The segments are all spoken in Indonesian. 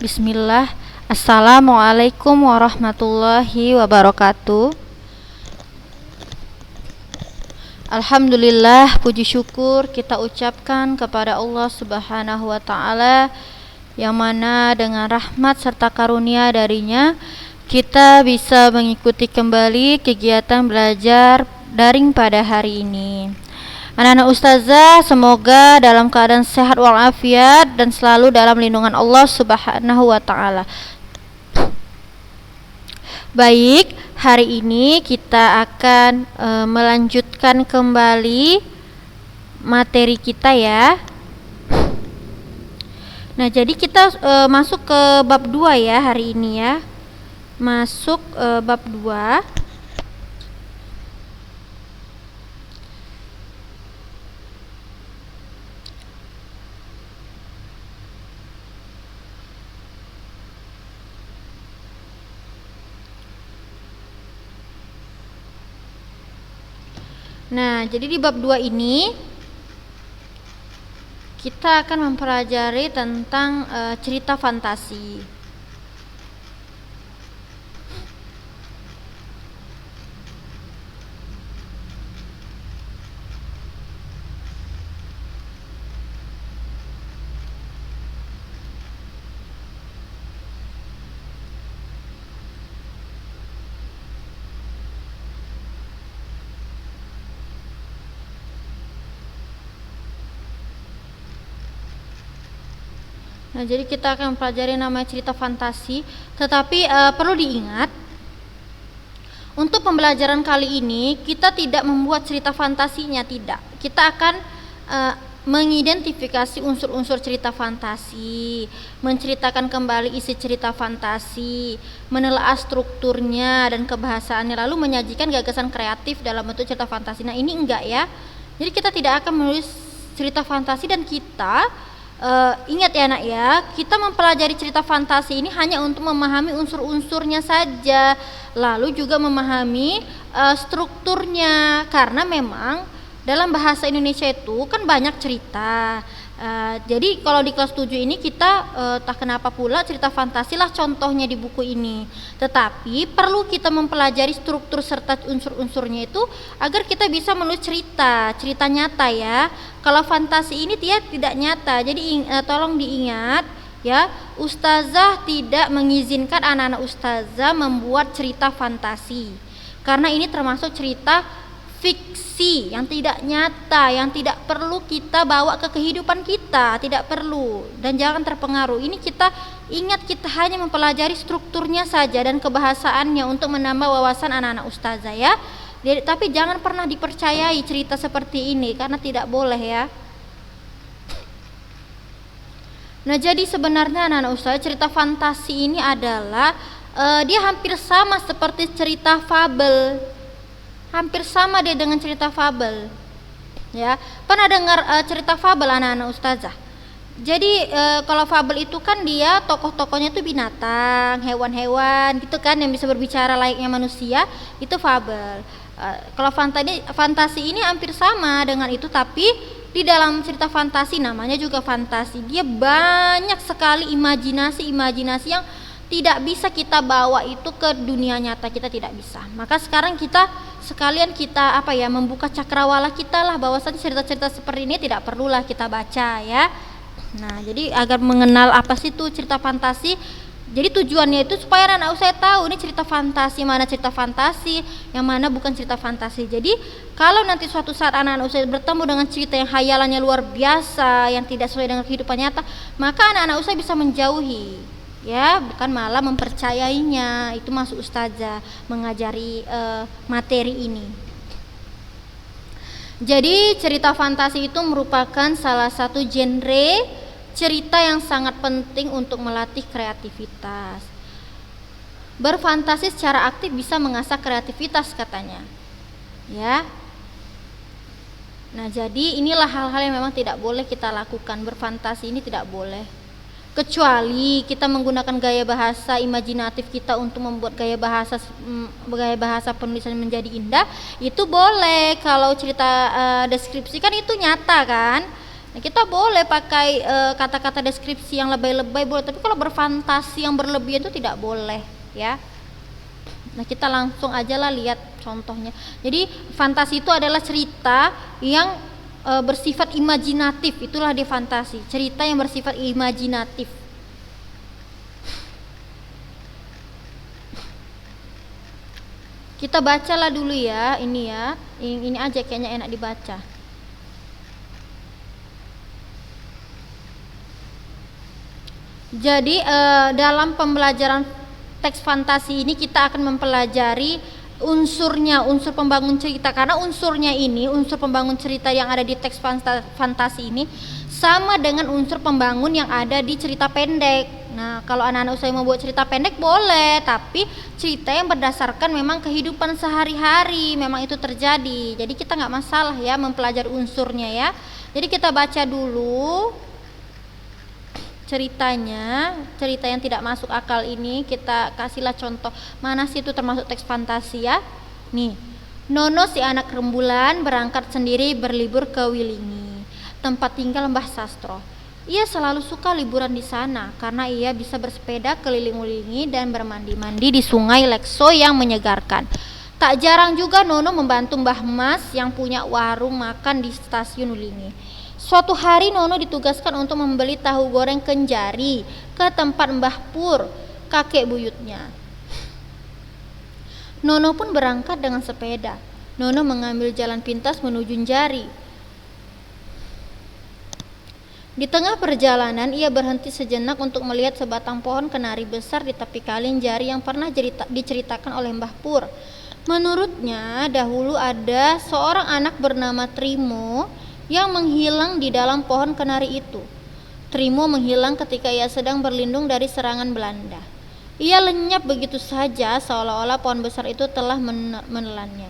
Bismillah. Assalamualaikum warahmatullahi wabarakatuh. Alhamdulillah, puji syukur kita ucapkan kepada Allah Subhanahu wa taala yang mana dengan rahmat serta karunia darinya kita bisa mengikuti kembali kegiatan belajar daring pada hari ini. Anak-anak ustazah semoga dalam keadaan sehat walafiat dan selalu dalam lindungan Allah Subhanahu wa taala. Baik, hari ini kita akan melanjutkan kembali materi kita ya. Nah, jadi kita masuk ke bab 2 ya hari ini ya. Masuk bab 2. Nah, jadi di bab 2 ini kita akan mempelajari tentang cerita fantasi. Nah, jadi kita akan mempelajari namanya cerita fantasi, tetapi perlu diingat untuk pembelajaran kali ini kita tidak membuat cerita fantasinya, tidak. Kita akan mengidentifikasi unsur-unsur cerita fantasi, menceritakan kembali isi cerita fantasi, menelaah strukturnya dan kebahasaannya, lalu menyajikan gagasan kreatif dalam bentuk cerita fantasi. Nah, ini enggak ya. Jadi kita tidak akan menulis cerita fantasi dan kita ingat ya nak ya, kita mempelajari cerita fantasi ini hanya untuk memahami unsur-unsurnya saja, lalu juga memahami strukturnya, karena memang dalam bahasa Indonesia itu kan banyak cerita. Jadi kalau di kelas 7 ini kita tak kenapa pula cerita fantasi lah contohnya di buku ini, tetapi perlu kita mempelajari struktur serta unsur-unsurnya itu agar kita bisa menulis cerita nyata ya. Kalau fantasi ini dia tidak nyata, jadi tolong diingat ya, ustazah tidak mengizinkan anak-anak ustazah membuat cerita fantasi karena ini termasuk cerita fiksi yang tidak nyata, yang tidak perlu kita bawa ke kehidupan kita, tidak perlu dan jangan terpengaruh. Ini kita ingat, kita hanya mempelajari strukturnya saja dan kebahasaannya untuk menambah wawasan anak-anak ustazah ya. Jadi, tapi jangan pernah dipercayai cerita seperti ini karena tidak boleh ya. Nah, jadi sebenarnya anak-anak ustazah cerita fantasi ini adalah dia hampir sama seperti cerita fabel. Hampir sama dia dengan cerita fabel. Ya, pernah dengar cerita fabel anak-anak ustazah? Jadi kalau fabel itu kan dia tokoh-tokohnya itu binatang, hewan-hewan gitu kan yang bisa berbicara layaknya manusia, itu fabel. Kalau fantasi ini hampir sama dengan itu, tapi di dalam cerita fantasi namanya juga fantasi. Dia banyak sekali imajinasi yang tidak bisa kita bawa itu ke dunia nyata, kita tidak bisa. Maka sekarang kita sekalian membuka cakrawala kita lah, bahwasanya cerita-cerita seperti ini tidak perlulah kita baca ya. Nah, jadi agar mengenal apa sih itu cerita fantasi. Jadi tujuannya itu supaya anak saya tahu ini cerita fantasi, mana cerita fantasi, yang mana bukan cerita fantasi. Jadi kalau nanti suatu saat anak-anak saya bertemu dengan cerita yang hayalannya luar biasa, yang tidak sesuai dengan kehidupan nyata, maka anak-anak saya bisa menjauhi. Ya, bukan malah mempercayainya. Itu masuk ustazah mengajari materi ini. Jadi cerita fantasi itu merupakan salah satu genre cerita yang sangat penting untuk melatih kreativitas. Berfantasi secara aktif bisa mengasah kreativitas katanya. Ya. Nah, jadi inilah hal-hal yang memang tidak boleh kita lakukan. Berfantasi ini tidak boleh. Kecuali kita menggunakan gaya bahasa imajinatif kita untuk membuat gaya bahasa penulisan menjadi indah, itu boleh. Kalau cerita deskripsi kan itu nyata kan, Nah, kita boleh pakai kata-kata deskripsi yang lebay-lebay boleh, tapi kalau berfantasi yang berlebihan itu tidak boleh ya. Nah, kita langsung aja lah lihat contohnya. Jadi fantasi itu adalah cerita yang bersifat imajinatif, itulah dia fantasi, cerita yang bersifat imajinatif. Kita bacalah dulu ya, ini aja kayaknya enak dibaca. Jadi dalam pembelajaran teks fantasi ini kita akan mempelajari unsur pembangun cerita, karena unsur pembangun cerita yang ada di teks fantasi ini sama dengan unsur pembangun yang ada di cerita pendek. Nah, kalau anak-anak usaha mau buat cerita pendek boleh, tapi cerita yang berdasarkan memang kehidupan sehari-hari, memang itu terjadi. Jadi kita nggak masalah ya mempelajari unsurnya ya. Jadi kita baca dulu ceritanya, cerita yang tidak masuk akal ini kita kasihlah contoh. Mana sih itu termasuk teks fantasi ya? Nih, Nono si anak rembulan berangkat sendiri berlibur ke Wilingi, tempat tinggal Mbah Sastro. Ia selalu suka liburan di sana karena ia bisa bersepeda keliling Wilingi dan bermandi-mandi di sungai Lekso yang menyegarkan. Tak jarang juga Nono membantu Mbah Mas yang punya warung makan di stasiun Wilingi. Suatu hari Nono ditugaskan untuk membeli tahu goreng Kenjari ke tempat Mbah Pur, kakek buyutnya. Nono pun berangkat dengan sepeda. Nono mengambil jalan pintas menuju Njari. Di tengah perjalanan ia berhenti sejenak untuk melihat sebatang pohon kenari besar di tepi kali Njari yang pernah diceritakan oleh Mbah Pur. Menurutnya dahulu ada seorang anak bernama Trimo yang menghilang di dalam pohon kenari itu. Trimo menghilang ketika ia sedang berlindung dari serangan Belanda. Ia lenyap begitu saja seolah-olah pohon besar itu telah menelannya.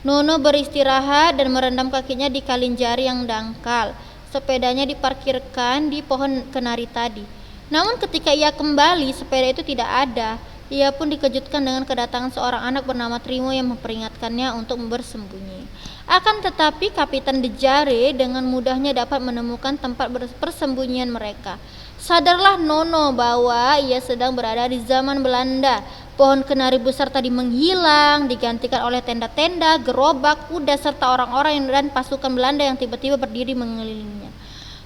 Nono beristirahat dan merendam kakinya di kalinjari yang dangkal. Sepedanya diparkirkan di pohon kenari tadi. Namun ketika ia kembali, sepeda itu tidak ada. Ia pun dikejutkan dengan kedatangan seorang anak bernama Trimo yang memperingatkannya untuk bersembunyi. Akan tetapi Kapitan Dejare dengan mudahnya dapat menemukan tempat persembunyian mereka. Sadarlah Nono bahwa ia sedang berada di zaman Belanda. Pohon kenari besar tadi menghilang, digantikan oleh tenda-tenda, gerobak, kuda, serta orang-orang dan pasukan Belanda yang tiba-tiba berdiri mengelilinginya.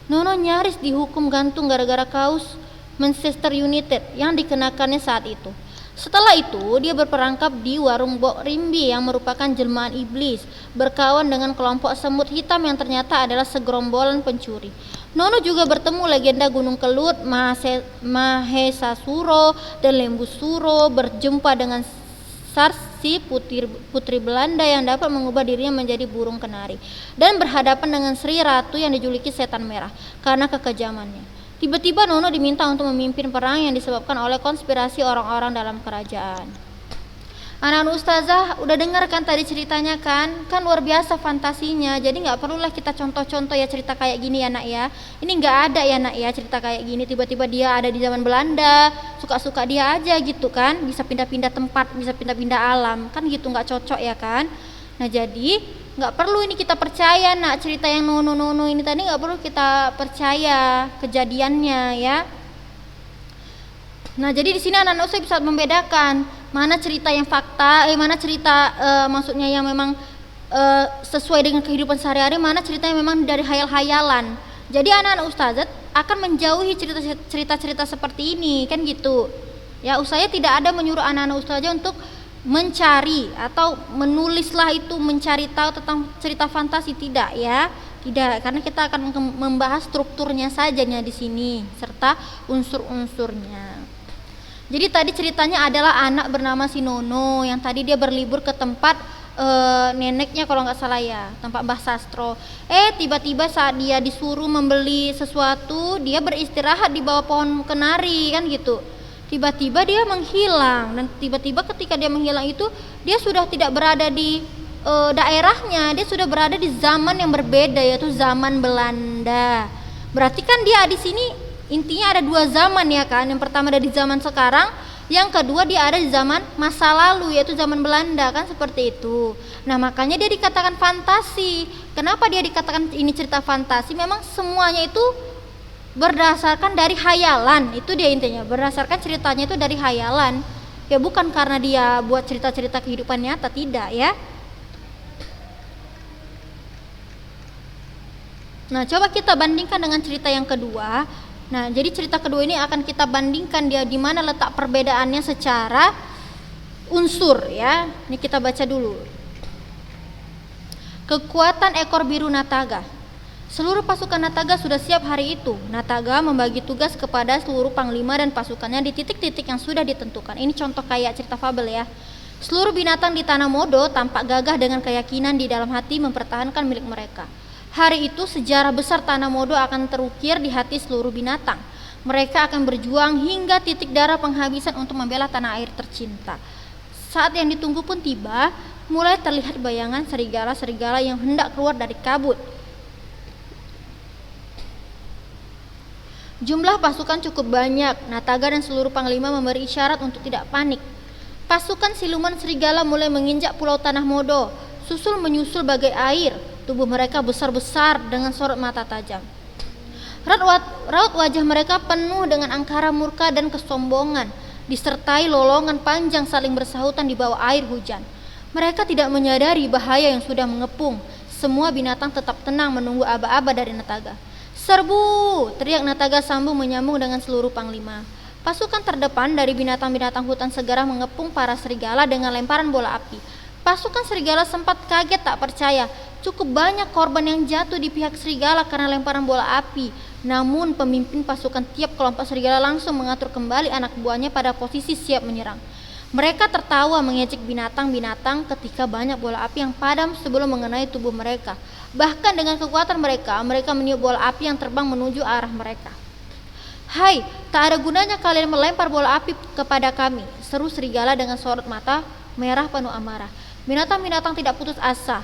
Nono nyaris dihukum gantung gara-gara kaos Manchester United yang dikenakannya saat itu. Setelah itu, dia berperangkap di warung Bok Rimbi yang merupakan jelmaan iblis, berkawan dengan kelompok semut hitam yang ternyata adalah segerombolan pencuri. Nono juga bertemu legenda Gunung Kelut, Mahesasuro, dan Lembusuro, berjumpa dengan Sarsi, putri Belanda yang dapat mengubah dirinya menjadi burung kenari, dan berhadapan dengan Sri Ratu yang dijuluki setan merah karena kekejamannya. Tiba-tiba Nono diminta untuk memimpin perang yang disebabkan oleh konspirasi orang-orang dalam kerajaan. Anak-anak ustazah udah dengar kan tadi ceritanya kan? Kan luar biasa fantasinya. Jadi nggak perlulah kita contoh-contoh ya cerita kayak gini ya nak ya. Ini nggak ada ya nak ya cerita kayak gini. Tiba-tiba dia ada di zaman Belanda, suka-suka dia aja gitu kan? Bisa pindah-pindah tempat, bisa pindah-pindah alam, kan gitu nggak cocok ya kan? Nah jadi nggak perlu ini kita percaya nak cerita yang nono ini tadi, nggak perlu kita percaya kejadiannya ya. Nah jadi di sini anak-anak saya bisa membedakan mana cerita yang fakta, mana cerita maksudnya yang memang sesuai dengan kehidupan sehari-hari, mana cerita yang memang dari hayal-hayalan. Jadi anak-anak ustazat akan menjauhi cerita-cerita seperti ini kan gitu. Ya saya tidak ada menyuruh anak-anak ustazah untuk mencari atau menulislah itu mencari tahu tentang cerita fantasi, tidak ya, tidak, karena kita akan membahas strukturnya saja di sini serta unsur-unsurnya. Jadi tadi ceritanya adalah anak bernama si Nono yang tadi dia berlibur ke tempat neneknya kalau nggak salah ya, tempat Mbah Sastro. Tiba-tiba saat dia disuruh membeli sesuatu, dia beristirahat di bawah pohon kenari kan gitu. Tiba-tiba dia menghilang, dan tiba-tiba ketika dia menghilang itu dia sudah tidak berada di daerahnya, dia sudah berada di zaman yang berbeda yaitu zaman Belanda. Berarti kan dia di sini intinya ada dua zaman ya kan. Yang pertama ada di zaman sekarang, Yang kedua, dia ada di zaman masa lalu, yaitu zaman Belanda, kan seperti itu. Nah, makanya dia dikatakan fantasi. Kenapa dia dikatakan ini cerita fantasi? Memang semuanya itu berdasarkan dari hayalan. Itu dia intinya, berdasarkan ceritanya itu dari hayalan. Ya bukan karena dia buat cerita-cerita kehidupan nyata, tidak ya. Nah, coba kita bandingkan dengan cerita yang kedua. Nah, jadi cerita kedua ini akan kita bandingkan dia di mana letak perbedaannya secara unsur ya. Ini kita baca dulu. Kekuatan ekor biru Nataga. Seluruh pasukan Nataga sudah siap hari itu. Nataga membagi tugas kepada seluruh panglima dan pasukannya di titik-titik yang sudah ditentukan. Ini contoh kayak cerita fabel ya. Seluruh binatang di tanah Modo tampak gagah dengan keyakinan di dalam hati mempertahankan milik mereka. Hari itu sejarah besar tanah Modo akan terukir di hati seluruh binatang. Mereka akan berjuang hingga titik darah penghabisan untuk membela tanah air tercinta. Saat yang ditunggu pun tiba, mulai terlihat bayangan serigala-serigala yang hendak keluar dari kabut. Jumlah pasukan cukup banyak. Nataga dan seluruh panglima memberi isyarat untuk tidak panik. Pasukan siluman serigala mulai menginjak pulau tanah Modo. Susul menyusul bagai air. Tubuh mereka besar-besar dengan sorot mata tajam. Raut wajah mereka penuh dengan angkara murka dan kesombongan, disertai lolongan panjang saling bersahutan di bawah air hujan. Mereka tidak menyadari bahaya yang sudah mengepung. Semua binatang tetap tenang menunggu aba-aba dari Nataga. "Serbu!" teriak Nataga sambung menyambung dengan seluruh panglima. Pasukan terdepan dari binatang-binatang hutan segera mengepung para serigala dengan lemparan bola api. Pasukan serigala sempat kaget tak percaya. Cukup banyak korban yang jatuh di pihak serigala karena lemparan bola api. Namun pemimpin pasukan tiap kelompok serigala langsung mengatur kembali anak buahnya pada posisi siap menyerang. Mereka tertawa mengejek binatang-binatang ketika banyak bola api yang padam sebelum mengenai tubuh mereka. Bahkan dengan kekuatan mereka meniup bola api yang terbang menuju arah mereka. "Hai, tak ada gunanya kalian melempar bola api kepada kami," seru serigala dengan sorot mata merah penuh amarah. Binatang-binatang tidak putus asa.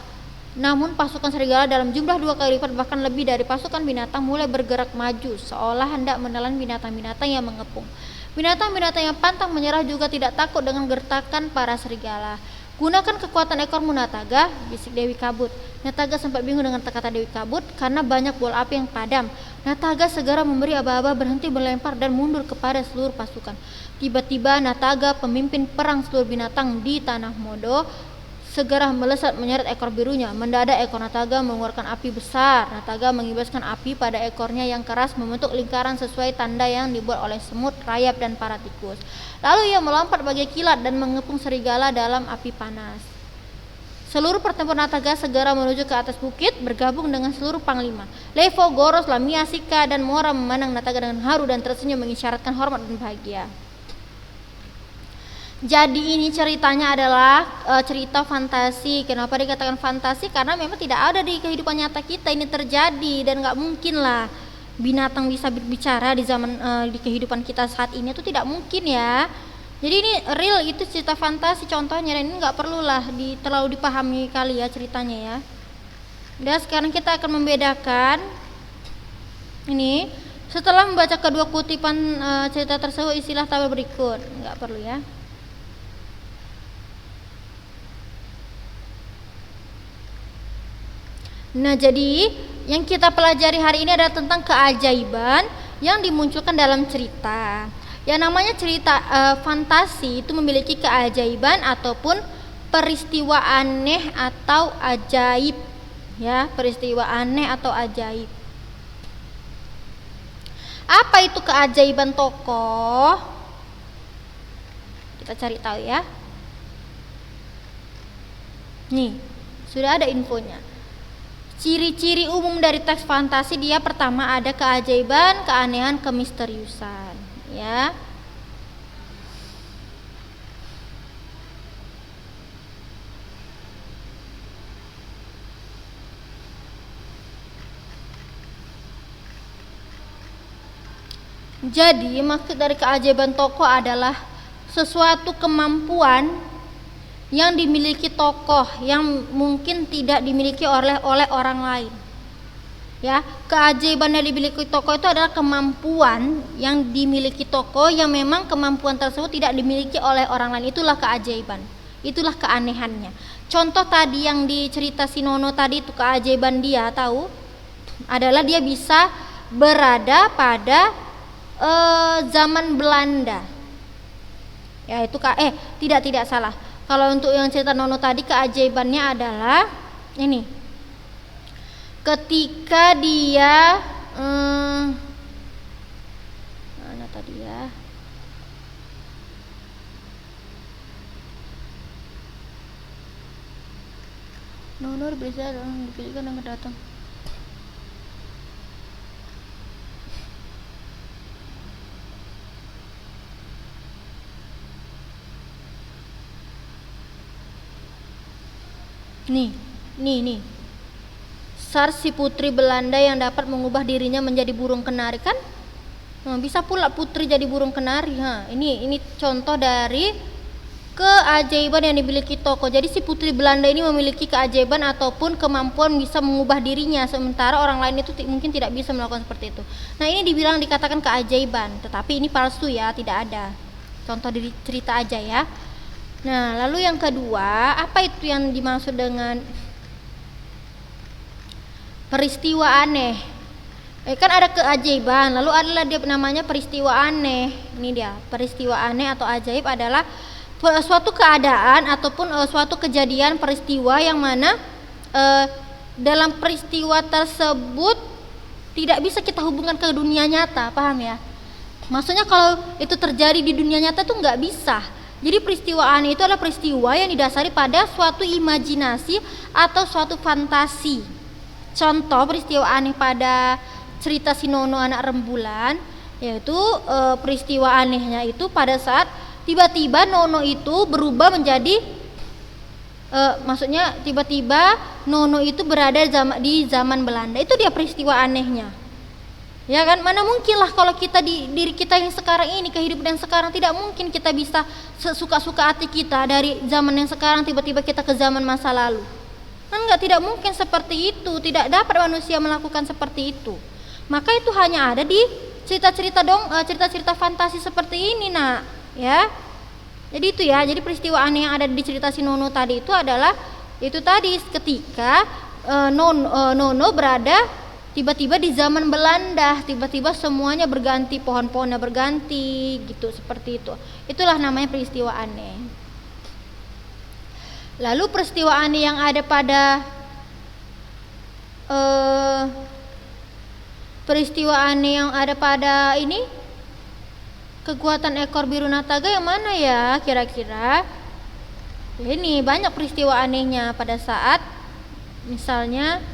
Namun pasukan serigala dalam jumlah 2 kali lipat bahkan lebih dari pasukan binatang mulai bergerak maju seolah hendak menelan binatang-binatang yang mengepung. Binatang-binatang yang pantang menyerah juga tidak takut dengan gertakan para serigala. "Gunakan kekuatan ekormu Nataga," bisik Dewi Kabut. Nataga sempat bingung dengan kata Dewi Kabut karena banyak bola api yang padam. Nataga segera memberi aba-aba berhenti melempar dan mundur kepada seluruh pasukan. Tiba-tiba Nataga, pemimpin perang seluruh binatang di tanah Modo, segera melesat menyeret ekor birunya. Mendadak ekor Nataga mengeluarkan api besar. Nataga mengibaskan api pada ekornya yang keras membentuk lingkaran sesuai tanda yang dibuat oleh semut, rayap, dan para tikus. Lalu ia melompat bagai kilat dan mengepung serigala dalam api panas. Seluruh pertempur Nataga segera menuju ke atas bukit bergabung dengan seluruh panglima. Levo, Goros, Lamia, Sika, dan Mora memandang Nataga dengan haru dan tersenyum mengisyaratkan hormat dan bahagia. Jadi ini ceritanya adalah cerita fantasi. Kenapa dikatakan fantasi? Karena memang tidak ada di kehidupan nyata kita ini terjadi dan nggak mungkin lah binatang bisa berbicara di zaman di kehidupan kita saat ini, itu tidak mungkin ya. Jadi ini real, itu cerita fantasi contohnya, dan ini nggak perlulah terlalu dipahami kali ya ceritanya ya. Dan sekarang kita akan membedakan ini setelah membaca kedua kutipan cerita tersebut, istilah tabel berikut nggak perlu ya. Nah, jadi yang kita pelajari hari ini adalah tentang keajaiban yang dimunculkan dalam cerita. Yang namanya cerita fantasi itu memiliki keajaiban ataupun peristiwa aneh atau ajaib. Ya, peristiwa aneh atau ajaib. Apa itu keajaiban tokoh? Kita cari tahu ya. Nih, sudah ada infonya. Ciri-ciri umum dari teks fantasi, dia pertama ada keajaiban, keanehan, kemisteriusan, ya. Jadi maksud dari keajaiban tokoh adalah sesuatu kemampuan yang dimiliki tokoh yang mungkin tidak dimiliki oleh orang lain. Ya, keajaiban yang dimiliki tokoh itu adalah kemampuan yang dimiliki tokoh yang memang kemampuan tersebut tidak dimiliki oleh orang lain. Itulah keajaiban. Itulah keanehannya. Contoh tadi yang di cerita si Nono tadi itu keajaiban dia tahu adalah dia bisa berada pada zaman Belanda. Ya itu tidak salah. Kalau untuk yang cerita Nono tadi keajaibannya adalah ini. Ketika dia mana tadi ya? Nono bisa dipilihkan yang datang. Nih. Sar si putri Belanda yang dapat mengubah dirinya menjadi burung kenari kan? Bisa pula putri jadi burung kenari. Ini contoh dari keajaiban yang dimiliki tokoh. Jadi si putri Belanda ini memiliki keajaiban ataupun kemampuan bisa mengubah dirinya, sementara orang lain itu mungkin tidak bisa melakukan seperti itu. Nah ini dikatakan keajaiban, tetapi ini palsu ya, tidak ada. Contoh dari cerita aja ya. Nah lalu yang kedua, apa itu yang dimaksud dengan peristiwa aneh? Kan ada keajaiban, lalu adalah dia namanya peristiwa aneh. Ini dia, peristiwa aneh atau ajaib adalah suatu keadaan ataupun suatu kejadian peristiwa yang mana dalam peristiwa tersebut tidak bisa kita hubungkan ke dunia nyata, paham ya? Maksudnya kalau itu terjadi di dunia nyata tuh nggak bisa. Jadi peristiwa aneh itu adalah peristiwa yang didasari pada suatu imajinasi atau suatu fantasi. Contoh peristiwa aneh pada cerita si Nono anak rembulan, yaitu peristiwa anehnya itu pada saat tiba-tiba Nono itu berubah menjadi maksudnya tiba-tiba Nono itu berada di zaman Belanda. Itu dia peristiwa anehnya. Ya kan, mana mungkin lah kalau kita di diri kita yang sekarang ini, kehidupan yang sekarang, tidak mungkin kita bisa sesuka-suka hati kita dari zaman yang sekarang tiba-tiba kita ke zaman masa lalu. Tidak mungkin seperti itu, tidak dapat manusia melakukan seperti itu. Maka itu hanya ada di cerita-cerita fantasi seperti ini, nak, ya. Jadi itu ya, jadi peristiwa aneh yang ada di cerita si Nono tadi itu adalah itu tadi ketika Nono berada tiba-tiba di zaman Belanda, tiba-tiba semuanya berganti, pohon-pohonnya berganti, gitu, seperti itu. Itulah namanya peristiwa aneh. Lalu peristiwa aneh yang ada pada peristiwa aneh yang ada pada ini kekuatan ekor biru nataga yang mana ya kira-kira? Ini banyak peristiwa anehnya pada saat misalnya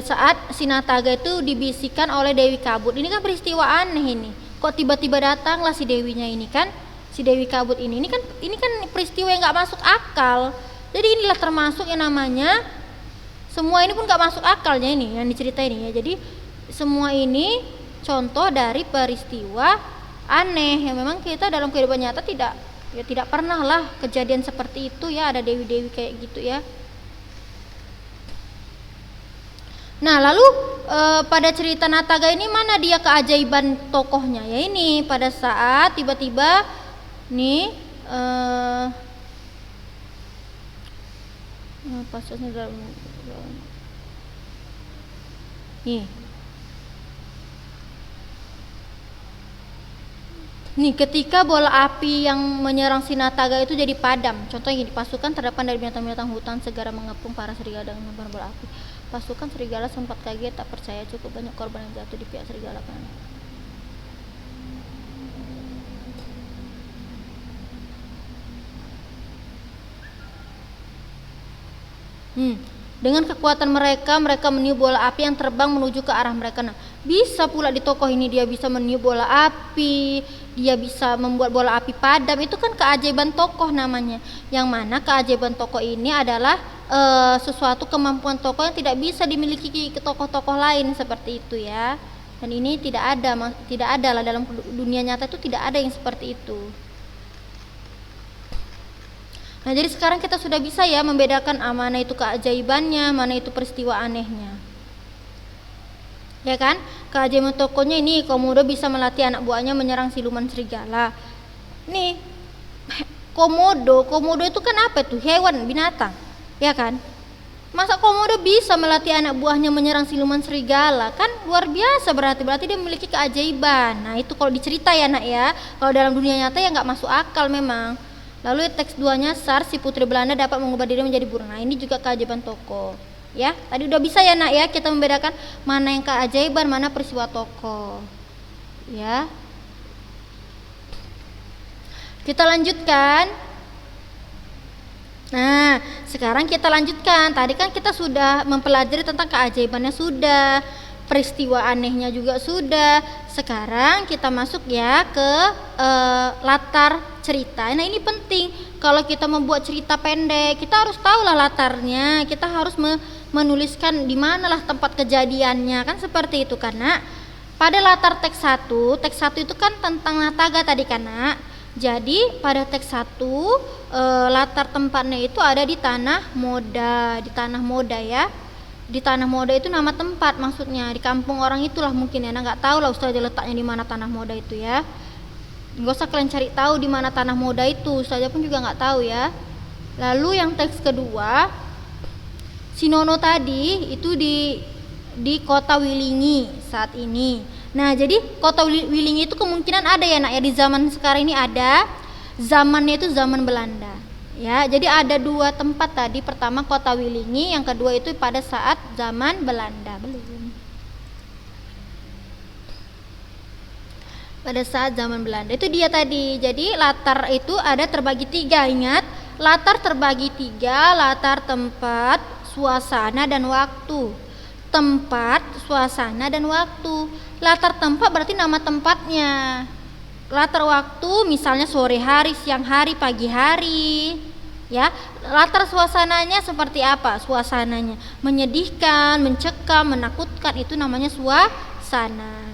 saat si Nataga itu dibisikkan oleh Dewi Kabut. Ini kan peristiwa aneh ini. Kok tiba-tiba datanglah si Dewinya ini kan? Si Dewi Kabut ini kan peristiwa yang nggak masuk akal. Jadi inilah termasuk yang namanya semua ini pun nggak masuk akalnya ini yang diceritain ini ya. Jadi semua ini contoh dari peristiwa aneh yang memang kita dalam kehidupan nyata tidak pernah lah kejadian seperti itu ya, ada dewi-dewi kayak gitu ya. Nah lalu pada cerita Nataga ini mana dia keajaiban tokohnya ya, ini pada saat tiba-tiba nih pasasnya dalam nih ketika bola api yang menyerang si Nataga itu jadi padam. Contohnya gini, pasukan terdepan dari binatang-binatang hutan segera mengepung para serigala dengan bola api. Pasukan serigala sempat kaget, tak percaya cukup banyak korban yang jatuh di pihak serigala kan. Dengan kekuatan mereka meniup bola api yang terbang menuju ke arah mereka. Nah, bisa pula di tokoh ini dia bisa meniup bola api, dia bisa membuat bola api padam. Itu kan keajaiban tokoh namanya. Yang mana keajaiban tokoh ini adalah sesuatu kemampuan tokoh yang tidak bisa dimiliki ke tokoh-tokoh lain seperti itu ya. Dan ini tidak ada lah dalam dunia nyata itu, tidak ada yang seperti itu. Nah, jadi sekarang kita sudah bisa ya membedakan mana itu keajaibannya, mana itu peristiwa anehnya. Ya kan? Keajaiban tokohnya ini, Komodo bisa melatih anak buahnya menyerang siluman serigala. Nih, Komodo itu kan apa tuh? Hewan, binatang. Ya kan? Masa Komodo bisa melatih anak buahnya menyerang siluman serigala? Kan luar biasa, berarti dia memiliki keajaiban. Nah, itu kalau dicerita ya nak ya. Kalau dalam dunia nyata ya nggak masuk akal memang. Lalu teks 2-nya, Sar, si putri Belanda dapat mengubah diri menjadi burung. Nah, ini juga keajaiban tokoh. Ya, tadi udah bisa ya nak ya kita membedakan mana yang keajaiban, mana peristiwa tokoh. Ya. Kita lanjutkan. Nah, sekarang kita lanjutkan. Tadi kan kita sudah mempelajari tentang keajaibannya sudah, peristiwa anehnya juga sudah. Sekarang kita masuk ya ke latar cerita. Nah, ini penting. Kalau kita membuat cerita pendek, kita harus tahu lah latarnya. Kita harus menuliskan di manalah tempat kejadiannya, kan seperti itu. Karena pada latar teks 1 itu kan tentang Nataga tadi kan nak. Jadi pada teks 1 latar tempatnya itu ada di Tanah Moda, ya. Di Tanah Moda itu nama tempat maksudnya, di kampung orang itulah mungkin ya. Nah, nggak tahu lah Ustazah letaknya di mana Tanah Moda itu ya. Nggak usah kalian cari tahu di mana Tanah Moda itu, Ustazah pun juga nggak tahu ya. Lalu yang teks kedua, si Nono tadi itu di kota Wilingi saat ini. Nah, jadi kota Wilingi itu kemungkinan ada ya nak ya, di zaman sekarang ini ada. Zamannya itu zaman Belanda. Ya, jadi ada 2 tempat tadi. Pertama kota Wilingi, yang kedua itu pada saat zaman Belanda. Pada saat zaman Belanda. Itu dia tadi. Jadi latar itu ada terbagi 3, ingat. Latar terbagi 3, latar tempat, suasana dan waktu. Tempat, suasana dan waktu. Latar tempat berarti nama tempatnya. Latar waktu misalnya sore hari, siang hari, pagi hari. Ya, latar suasananya seperti apa? Suasananya menyedihkan, mencekam, menakutkan, itu namanya suasana.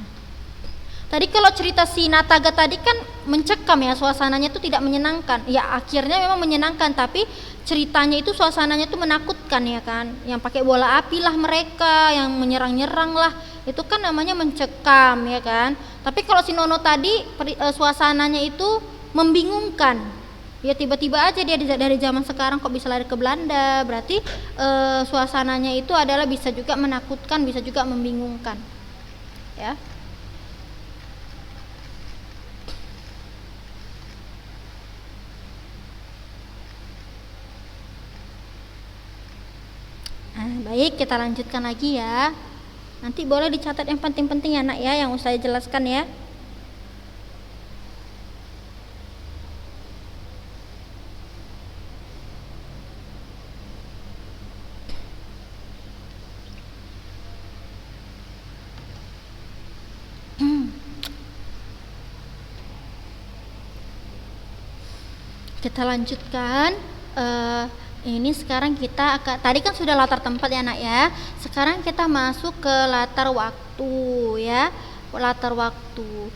Tadi kalau cerita si Nataga tadi kan mencekam ya, suasananya itu tidak menyenangkan. Ya akhirnya memang menyenangkan, tapi ceritanya itu suasananya itu menakutkan ya kan. Yang pakai bola api lah mereka, yang menyerang-nyerang lah. Itu kan namanya mencekam ya kan. Tapi kalau si Nono tadi suasananya itu membingungkan. Ya tiba-tiba aja dia dari zaman sekarang kok bisa lari ke Belanda. Berarti suasananya itu adalah bisa juga menakutkan, bisa juga membingungkan. Ya. Nah, baik, kita lanjutkan lagi ya. Nanti boleh dicatat yang penting-penting ya nak ya, yang saya jelaskan ya. Kita lanjutkan. Ini sekarang kita akan, tadi kan sudah latar tempat ya nak ya. Sekarang kita masuk ke latar waktu ya. Latar waktu.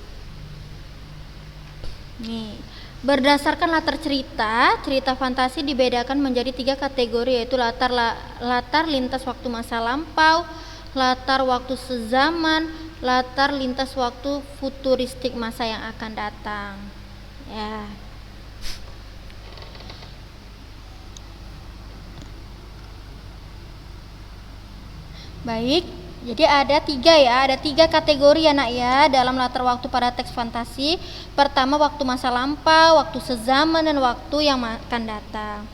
Nih, berdasarkan latar cerita fantasi dibedakan menjadi 3 kategori, yaitu latar lintas waktu masa lampau, latar waktu sezaman, latar lintas waktu futuristik masa yang akan datang. Ya. Baik, jadi ada 3 ya, ada 3 kategori ya nak ya dalam latar waktu pada teks fantasi. Pertama waktu masa lampau, waktu sezaman, dan waktu yang akan datang.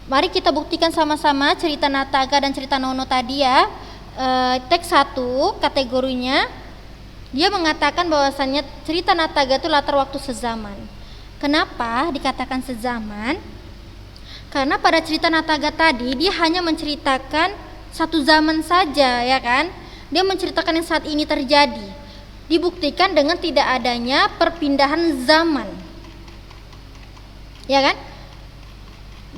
Mari kita buktikan sama-sama cerita Nataga dan cerita Nono tadi ya. Teks 1 kategorinya dia mengatakan bahwasannya cerita Nataga itu latar waktu sezaman. Kenapa dikatakan sezaman? Karena pada cerita Nataga tadi dia hanya menceritakan satu zaman saja ya kan. Dia menceritakan yang saat ini terjadi. Dibuktikan dengan tidak adanya perpindahan zaman. Ya kan?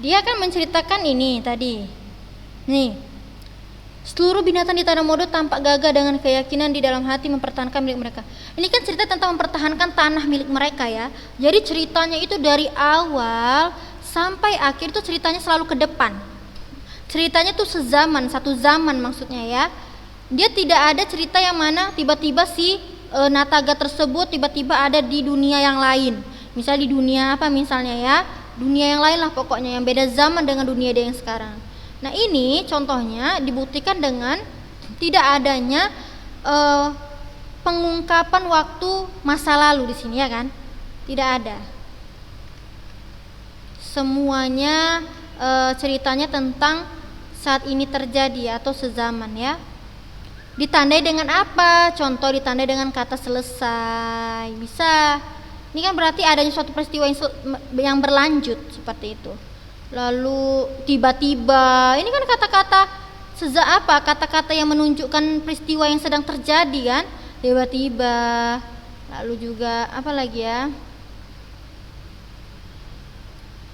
Dia kan menceritakan ini tadi. Nih. Seluruh binatang di tanah Modo tampak gagah dengan keyakinan di dalam hati mempertahankan milik mereka. Ini kan cerita tentang mempertahankan tanah milik mereka ya. Jadi ceritanya itu dari awal sampai akhir tuh ceritanya selalu ke depan. Ceritanya tuh sezaman, satu zaman maksudnya ya. Dia tidak ada cerita yang mana tiba-tiba si Nataga tersebut tiba-tiba ada di dunia yang lain. Misal di dunia apa misalnya ya, dunia yang lain lah pokoknya yang beda zaman dengan dunia dia yang sekarang. Nah ini contohnya dibuktikan dengan tidak adanya pengungkapan waktu masa lalu di sini ya kan, tidak ada. Semuanya ceritanya tentang saat ini terjadi atau sezaman ya. Ditandai dengan apa? Contoh ditandai dengan kata selesai. Bisa. Ini kan berarti adanya suatu peristiwa yang berlanjut seperti itu. Lalu tiba-tiba. Ini kan kata-kata kata-kata yang menunjukkan peristiwa yang sedang terjadi kan? Tiba-tiba. Lalu juga apa lagi ya?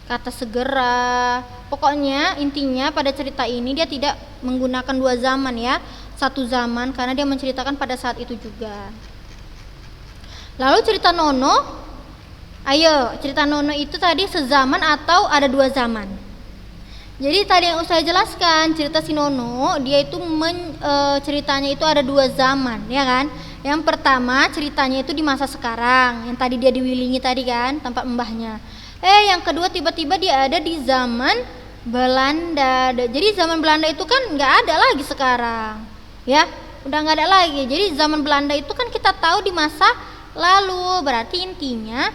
Kata segera. Pokoknya intinya pada cerita ini dia tidak menggunakan dua zaman ya. Satu zaman karena dia menceritakan pada saat itu juga. Lalu cerita Nono, ayo cerita Nono itu tadi sezaman atau ada dua zaman? Jadi tadi yang saya jelaskan cerita si Nono dia itu ceritanya itu ada dua zaman ya kan. Yang pertama ceritanya itu di masa sekarang yang tadi dia diwilingi tadi kan tempat mbahnya. Yang kedua tiba-tiba dia ada di zaman Belanda. Jadi zaman Belanda itu kan nggak ada lagi sekarang. Ya, udah nggak ada lagi. Jadi zaman Belanda itu kan kita tahu di masa lalu. Berarti intinya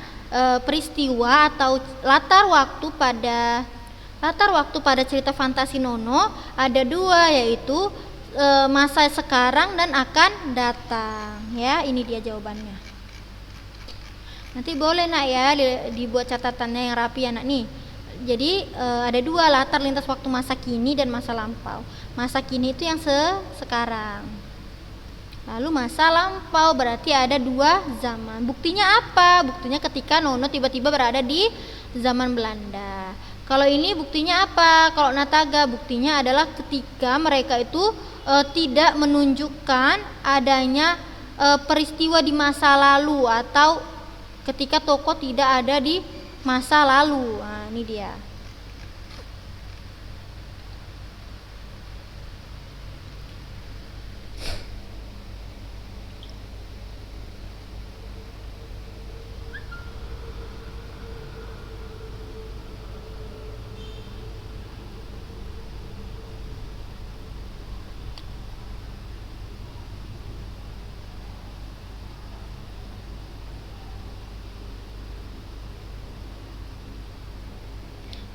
peristiwa atau latar waktu pada cerita fantasi Nono ada dua, yaitu masa sekarang dan akan datang. Ya, ini dia jawabannya. Nanti boleh nak ya dibuat catatannya yang rapi ya nak nih. Jadi ada dua latar lintas waktu masa kini dan masa lampau. Masa kini itu yang sekarang. Lalu masa lampau berarti ada dua zaman. Buktinya apa? Buktinya ketika Nono tiba-tiba berada di zaman Belanda. Kalau ini buktinya apa? Kalau Nataga buktinya adalah ketika mereka itu tidak menunjukkan adanya peristiwa di masa lalu atau ketika tokoh tidak ada di masa lalu. Nah, ini dia.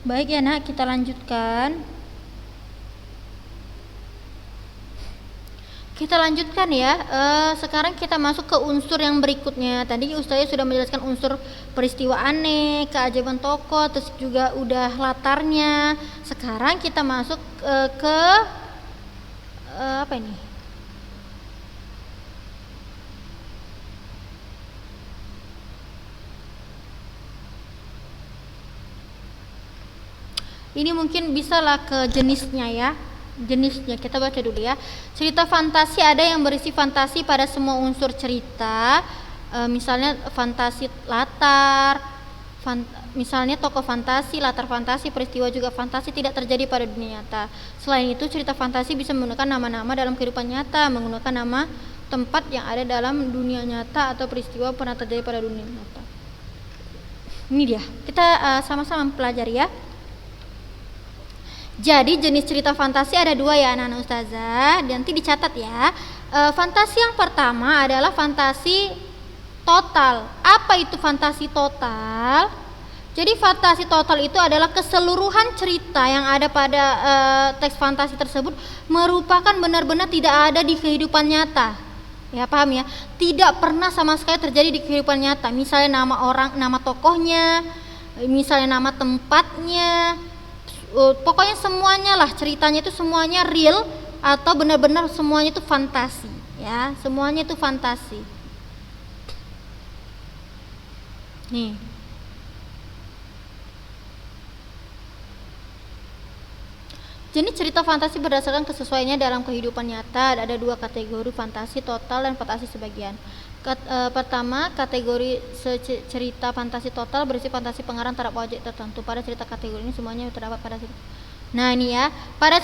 Baik ya nak, kita lanjutkan. Kita lanjutkan ya. Sekarang kita masuk ke unsur yang berikutnya. Tadi Ustazah sudah menjelaskan unsur peristiwa aneh, keajaiban tokoh, terus juga udah latarnya. Sekarang kita masuk ke apa ini? Ini mungkin bisalah ke jenisnya ya. Jenisnya kita baca dulu ya. Cerita fantasi ada yang berisi fantasi pada semua unsur cerita. Misalnya fantasi latar, misalnya tokoh fantasi, latar fantasi, peristiwa juga fantasi tidak terjadi pada dunia nyata. Selain itu cerita fantasi bisa menggunakan nama-nama dalam kehidupan nyata, menggunakan nama tempat yang ada dalam dunia nyata atau peristiwa pernah terjadi pada dunia nyata. Ini dia. Kita sama-sama mempelajari ya. Jadi jenis cerita fantasi ada dua ya anak-anak Ustazah. Nanti dicatat ya. Fantasi yang pertama adalah fantasi total. Apa itu fantasi total? Jadi fantasi total itu adalah keseluruhan cerita yang ada pada teks fantasi tersebut merupakan benar-benar tidak ada di kehidupan nyata. Ya paham ya? Tidak pernah sama sekali terjadi di kehidupan nyata. Misalnya nama orang, nama tokohnya, misalnya nama tempatnya. Pokoknya semuanya lah ceritanya itu semuanya real atau benar-benar semuanya itu fantasi ya, semuanya itu fantasi. Nih. Jenis cerita fantasi berdasarkan kesesuaiannya dalam kehidupan nyata. Ada dua kategori, fantasi total dan fantasi sebagian. Pertama, kategori cerita fantasi total berisi fantasi pengarang terhadap objek tertentu. Pada cerita kategori ini semuanya terdapat pada cerita. Nah ini ya, pada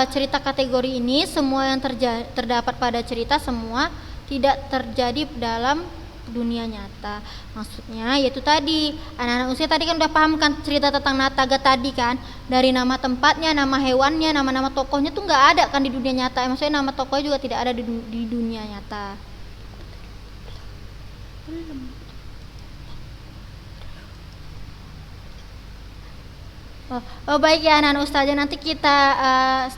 cerita kategori ini semua yang terdapat pada cerita semua tidak terjadi dalam dunia nyata. Maksudnya yaitu tadi anak-anak usia tadi kan udah paham kan cerita tentang Nataga tadi kan, dari nama tempatnya, nama hewannya, nama-nama tokohnya tuh nggak ada kan di dunia nyata. Maksudnya nama tokohnya juga tidak ada di dunia nyata. Baik ya anak-anak ustazah, nanti kita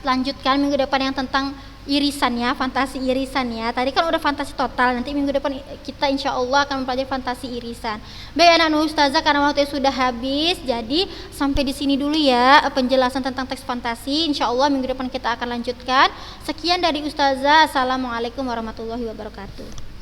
lanjutkan minggu depan yang tentang irisan ya, fantasi irisan ya. Tadi kan udah fantasi total, nanti minggu depan kita insya Allah akan mempelajari fantasi irisan. Baik anak-anak ustazah, karena waktu sudah habis, jadi sampai di sini dulu ya penjelasan tentang teks fantasi. Insya Allah minggu depan kita akan lanjutkan. Sekian dari ustazah. Assalamualaikum warahmatullahi wabarakatuh.